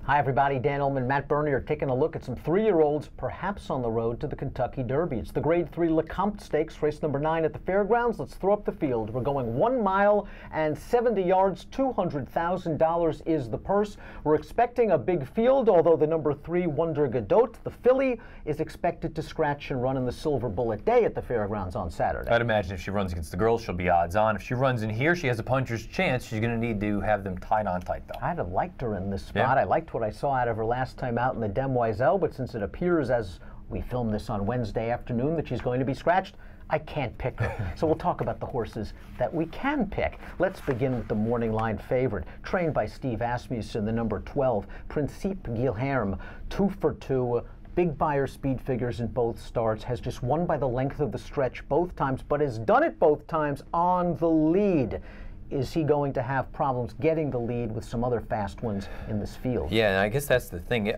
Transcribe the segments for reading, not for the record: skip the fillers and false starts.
Hi everybody, Dan Illman, Matt Burney are taking a look at some 3-year-olds perhaps on the road to the Kentucky Derby. It's the Grade 3 Lecomte Stakes, race number 9 at the fairgrounds. Let's throw up the field. We're going 1 mile and 70 yards, $200,000 is the purse. We're expecting a big field, although the number 3 Wonder Godot, the filly, is expected to scratch and run in the Silver Bullet Day at the fairgrounds on Saturday. I'd imagine if she runs against the girls, she'll be odds on. If she runs in here, she has a puncher's chance. She's going to need to have them tied on tight, though. I'd have liked her in this spot. Yeah. I liked what I saw out of her last time out in the Demoiselle, but since it appears as we film this on Wednesday afternoon that she's going to be scratched, I can't pick her. So we'll talk about the horses that we can pick. Let's begin with the morning line favorite, trained by Steve Asmussen, the number 12, Principe Guilherme, 2 for 2. Big Beyer speed figures in both starts, has just won by the length of the stretch both times, but has done it both times on the lead. Is he going to have problems getting the lead with some other fast ones in this field? Yeah, and I guess that's the thing.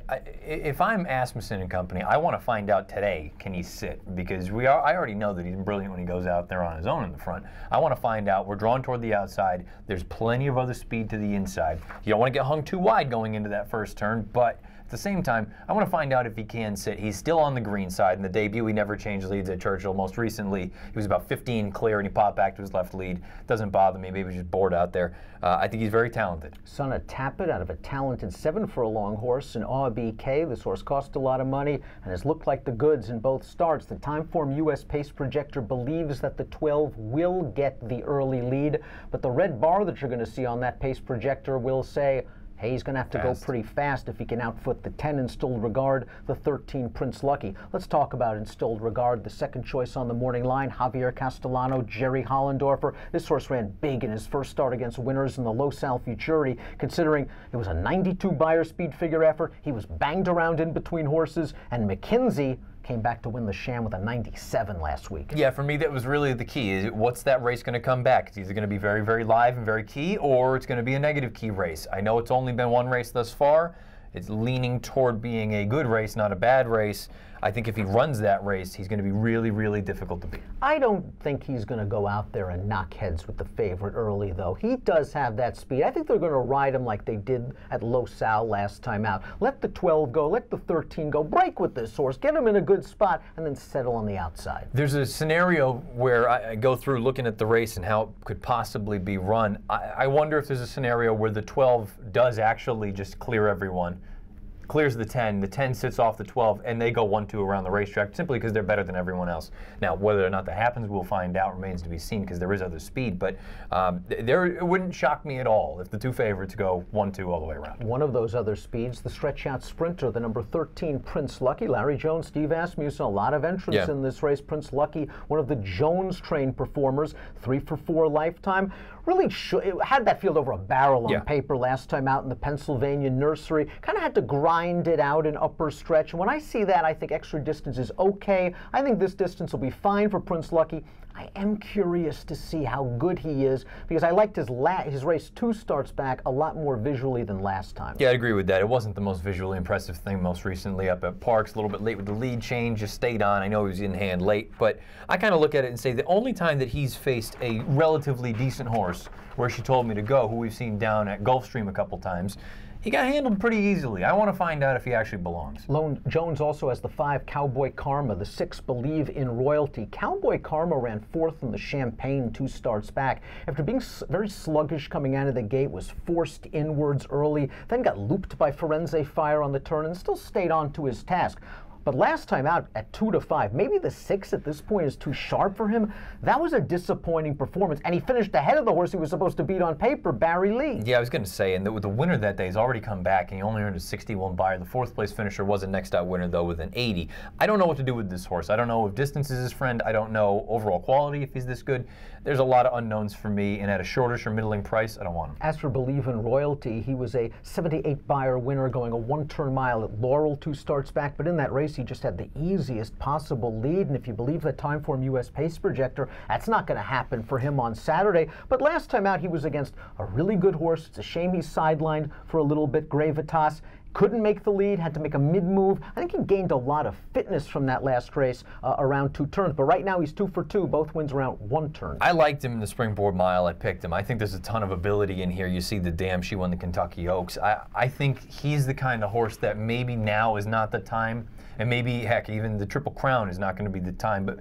If I'm Asmussen and company, I want to find out today, can he sit? Because I already know that he's brilliant when he goes out there on his own in the front. I want to find out. We're drawn toward the outside. There's plenty of other speed to the inside. You don't want to get hung too wide going into that first turn, but at the same time, I want to find out if he can sit. He's still on the green side. In the debut, he never changed leads at Churchill. Most recently, he was about 15 clear, and he popped back to his left lead. Doesn't bother me. Maybe he's just bored out there. I think he's very talented. Son of Tappet out of a talented 7-furlong horse in ABK. This horse cost a lot of money and has looked like the goods in both starts. The Timeform U.S. Pace Projector believes that the 12 will get the early lead, but the red bar that you're going to see on that Pace Projector will say, hey, he's going to have to go pretty fast if he can outfoot the 10 Instilled Regard, the 13 Prince Lucky. Let's talk about Instilled Regard, the second choice on the morning line. Javier Castellano, Jerry Hollendorfer. This horse ran big in his first start against winners in the Los Al Futurity, considering it was a 92 Beyer speed figure effort. He was banged around in between horses, and McKinsey came back to win the Sham with a 97 last week. Yeah, for me, that was really the key. What's that race going to come back? It's either going to be very, very live and very key, or it's going to be a negative key race. I know it's only been one race thus far. It's leaning toward being a good race, not a bad race. I think if he runs that race, he's going to be really, really difficult to beat. I don't think he's going to go out there and knock heads with the favorite early, though. He does have that speed. I think they're going to ride him like they did at Los Al last time out. Let the 12 go, let the 13 go, break with this horse, get him in a good spot, and then settle on the outside. There's a scenario where I go through looking at the race and how it could possibly be run. I wonder if there's a scenario where the 12 does actually just clear everyone, clears the 10 sits off the 12, and they go 1-2 around the racetrack simply because they're better than everyone else. Now, whether or not that happens, we'll find out. Remains to be seen because there is other speed, but it wouldn't shock me at all if the 2 favorites go 1-2 all the way around. One of those other speeds, the stretch-out sprinter, the number 13 Prince Lucky. Larry Jones, Steve Asmussen, a lot of entrants in this race. Prince Lucky, one of the Jones-trained performers, 3 for 4 lifetime. Really it had that field over a barrel on paper last time out in the Pennsylvania Nursery. Kind of had to grind it out in upper stretch. And when I see that, I think extra distance is okay. I think this distance will be fine for Prince Lucky. I am curious to see how good he is because I liked his race 2 starts back a lot more visually than last time. Yeah, I agree with that. It wasn't the most visually impressive thing most recently up at Parks. A little bit late with the lead change, just stayed on. I know he was in hand late, but I kind of look at it and say the only time that he's faced a relatively decent horse where she told me to go, who we've seen down at Gulfstream a couple times, he got handled pretty easily. I want to find out if he actually belongs. Lone Jones also has the 5 Cowboy Karma, the 6 Believe in Royalty. Cowboy Karma ran 4th in the Champagne 2 starts back. After being very sluggish coming out of the gate, was forced inwards early, then got looped by Firenze Fire on the turn and still stayed on to his task. But last time out at 2-5, maybe the 6 at this point is too sharp for him. That was a disappointing performance, and he finished ahead of the horse he was supposed to beat on paper, Barry Lee. Yeah, I was going to say, and the winner that day has already come back, and he only earned a 61 Beyer. The 4th place finisher was a next out winner, though, with an 80. I don't know what to do with this horse. I don't know if distance is his friend. I don't know overall quality, if he's this good. There's a lot of unknowns for me, and at a shortish or middling price, I don't want him. As for Believe in Royalty, he was a 78 Beyer winner going a 1-turn mile at Laurel 2 starts back, but in that race he just had the easiest possible lead, and if you believe the Timeform U.S. Pace Projector, that's not going to happen for him on Saturday. But last time out he was against a really good horse. It's a shame he's sidelined for a little bit, Gravitas. couldn't make the lead, had to make a mid-move. I think he gained a lot of fitness from that last race around 2 turns, but right now he's 2 for 2, both wins around 1 turn. I liked him in the Springboard Mile. I picked him. I think there's a ton of ability in here. You see the dam, she won the Kentucky Oaks. I think he's the kind of horse that maybe now is not the time, and maybe, heck, even the Triple Crown is not going to be the time, but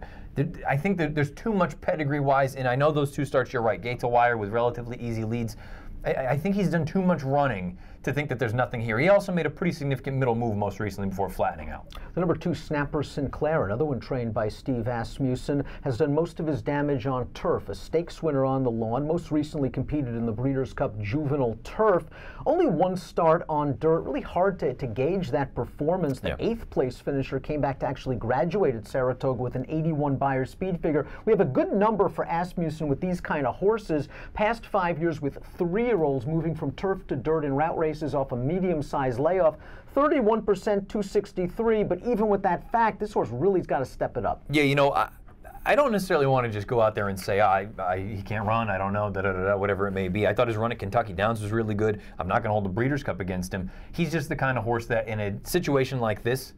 I think that there's too much pedigree-wise, and I know those 2 starts, you're right, Gate to Wire with relatively easy leads. I think he's done too much running to think that there's nothing here. He also made a pretty significant middle move most recently before flattening out. The number 2, Snapper Sinclair, another one trained by Steve Asmussen, has done most of his damage on turf. A stakes winner on the lawn, most recently competed in the Breeders' Cup Juvenile Turf. Only 1 start on dirt, really hard to gauge that performance. The 8th place finisher came back to actually graduate at Saratoga with an 81 Beyer speed figure. We have a good number for Asmussen with these kind of horses. Past 5 years with 3-year-olds moving from turf to dirt in route races off a medium-sized layoff. 31%, 263, but even with that fact, this horse really's got to step it up. Yeah, you know, I don't necessarily want to just go out there and say, he can't run, I don't know, whatever it may be. I thought his run at Kentucky Downs was really good. I'm not going to hold the Breeders' Cup against him. He's just the kind of horse that in a situation like this,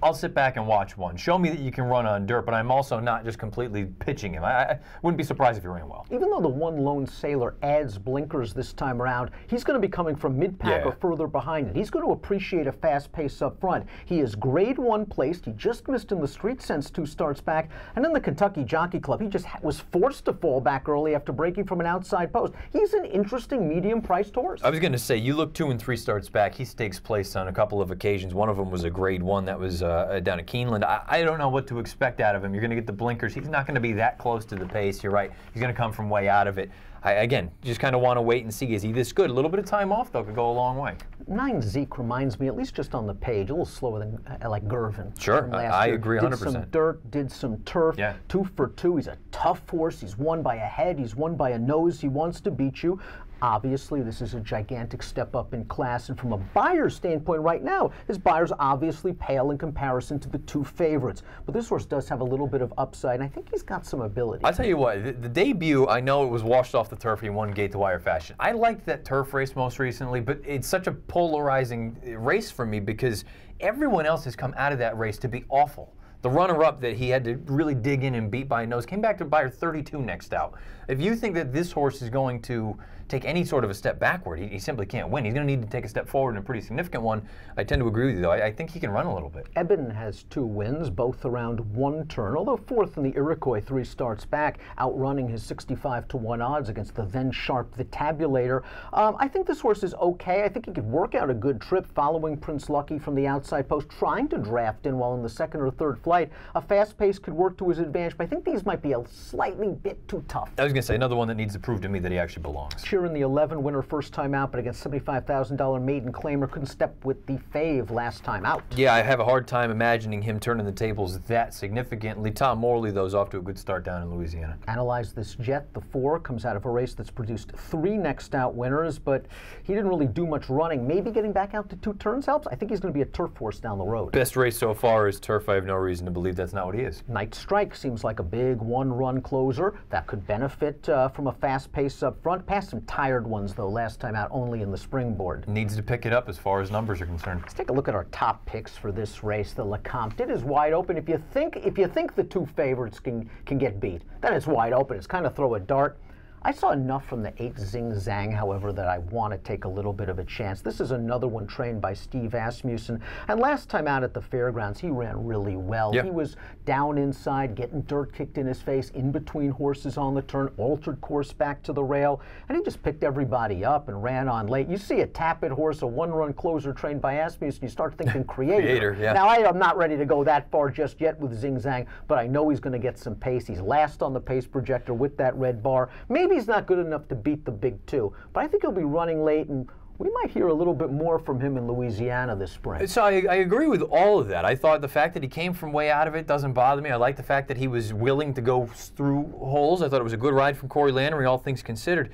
I'll sit back and watch one. Show me that you can run on dirt, but I'm also not just completely pitching him. I wouldn't be surprised if he ran well. Even though the One Lone Sailor adds blinkers this time around, he's going to be coming from mid-pack or further behind it. He's going to appreciate a fast pace up front. He is grade 1 placed. He just missed in the Street Sense 2 starts back. And in the Kentucky Jockey Club, he just was forced to fall back early after breaking from an outside post. He's an interesting medium-priced horse. I was going to say, you look 2 and 3 starts back. He stakes place on a couple of occasions. One of them was a grade 1 that was down at Keeneland. I don't know what to expect out of him. You're going to get the blinkers. He's not going to be that close to the pace. You're right. He's going to come from way out of it. Again, just kind of want to wait and see. Is he this good? A little bit of time off, though, could go a long way. 9 Zeke reminds me, at least just on the page, a little slower than like Gervin. Sure, I agree 100%. Did some dirt, did some turf. Yeah. 2 for 2. He's a tough horse. He's won by a head. He's won by a nose. He wants to beat you. Obviously, this is a gigantic step up in class, and from a buyer's standpoint right now, his buyers obviously pale in comparison to the 2 favorites. But this horse does have a little bit of upside, and I think he's got some ability. I'll tell you what, the debut, I know it was washed off the turf, he won Gate to Wire fashion. I liked that turf race most recently, but it's such a polarizing race for me because everyone else has come out of that race to be awful. The runner-up that he had to really dig in and beat by a nose came back to Beyer 32 next out. If you think that this horse is going to take any sort of a step backward, he simply can't win. He's going to need to take a step forward in a pretty significant one. I tend to agree with you, though. I think he can run a little bit. Eben has 2 wins, both around 1 turn, although 4th in the Iroquois 3 starts back, outrunning his 65-to-1 odds against the then sharp The Tabulator. I think this horse is okay. I think he could work out a good trip following Prince Lucky from the outside post, trying to draft in while in the 2nd or 3rd flight. A fast pace could work to his advantage, but I think these might be a slightly bit too tough. I was going to say, another one that needs to prove to me that he actually belongs. In the 11 winner first time out, but against $75,000 maiden claimer, couldn't step with the fave last time out. Yeah, I have a hard time imagining him turning the tables that significantly. Tom Morley, though, is off to a good start down in Louisiana. Analyze This Jet, the 4, comes out of a race that's produced 3 next out winners, but he didn't really do much running. Maybe getting back out to 2 turns helps. I think he's going to be a turf horse down the road. Best race so far is turf. I have no reason to believe that's not what he is. Night Strike seems like a big 1-run closer that could benefit from a fast pace up front. Past some tired ones, though, last time out only in the Springboard. Needs to pick it up as far as numbers are concerned. Let's take a look at our top picks for this race. The Lecomte. It is wide open. If you think the 2 favorites can get beat, then it's wide open. It's kind of throw a dart. I saw enough from the 8 Zing Zang, however, that I want to take a little bit of a chance. This is another one trained by Steve Asmussen, and last time out at the fairgrounds, he ran really well. Yep. He was down inside, getting dirt kicked in his face, in between horses on the turn, altered course back to the rail, and he just picked everybody up and ran on late. You see a tap-it horse, a 1-run closer trained by Asmussen, you start thinking creator. Yeah. Now, I am not ready to go that far just yet with Zing Zang, but I know he's going to get some pace. He's last on the pace projector with that red bar. Maybe he's not good enough to beat the big 2, but I think he'll be running late, and we might hear a little bit more from him in Louisiana this spring. So I agree with all of that. I thought the fact that he came from way out of it doesn't bother me. I like the fact that he was willing to go through holes. I thought it was a good ride from Corey Lanery, all things considered.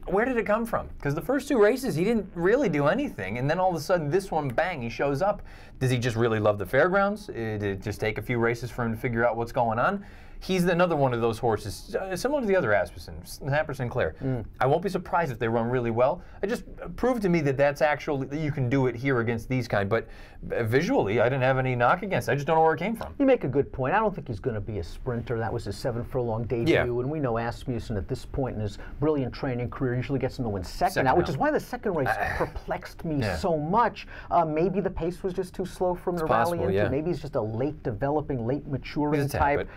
Where did it come from? Because the first 2 races, he didn't really do anything, and then all of a sudden, this one, bang, he shows up. Does he just really love the fairgrounds? Did it just take a few races for him to figure out what's going on? he's another one of those horses, similar to the other Asmussen, Snapper Sinclair. I won't be surprised if they run really well. It just proved to me that that's actually, that you can do it here against these kind. But visually, I didn't have any knock against it. I just don't know where it came from. You make a good point. I don't think he's going to be a sprinter. That was his 7-furlong debut, and we know Asmussen at this point in his brilliant training career usually gets him to win second now, which is why the second race perplexed me so much. Maybe the pace was just too slow from the rally into. Maybe he's just a late developing, late maturing type.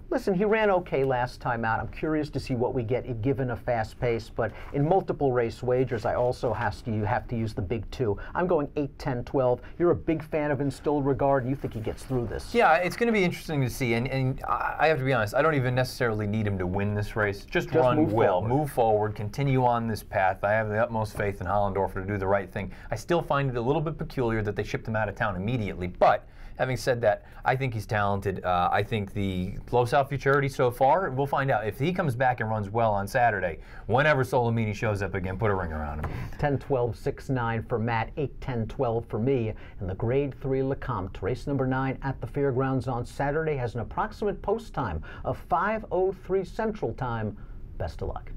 Listen, he ran okay last time out. I'm curious to see what we get given a fast pace, but in multiple race wagers, I also have to use the big two. I'm going 8, 10, 12. You're a big fan of Instilled Regard. You think he gets through this? Yeah, it's going to be interesting to see, and I have to be honest, I don't even necessarily need him to win this race. Just run well, move forward, continue on this path. I have the utmost faith in Hollendorfer to do the right thing. I still find it a little bit peculiar that they shipped him out of town immediately, but having said that, I think he's talented. I think the Los Al Futurity so far, we'll find out. If he comes back and runs well on Saturday, whenever Solomini shows up again, put a ring around him. 10, 12, 6, 9 for Matt, 8, 10, 12 for me. And the Grade 3 Lecomte, race number 9 at the fairgrounds on Saturday, has an approximate post time of 5:03 Central Time. Best of luck.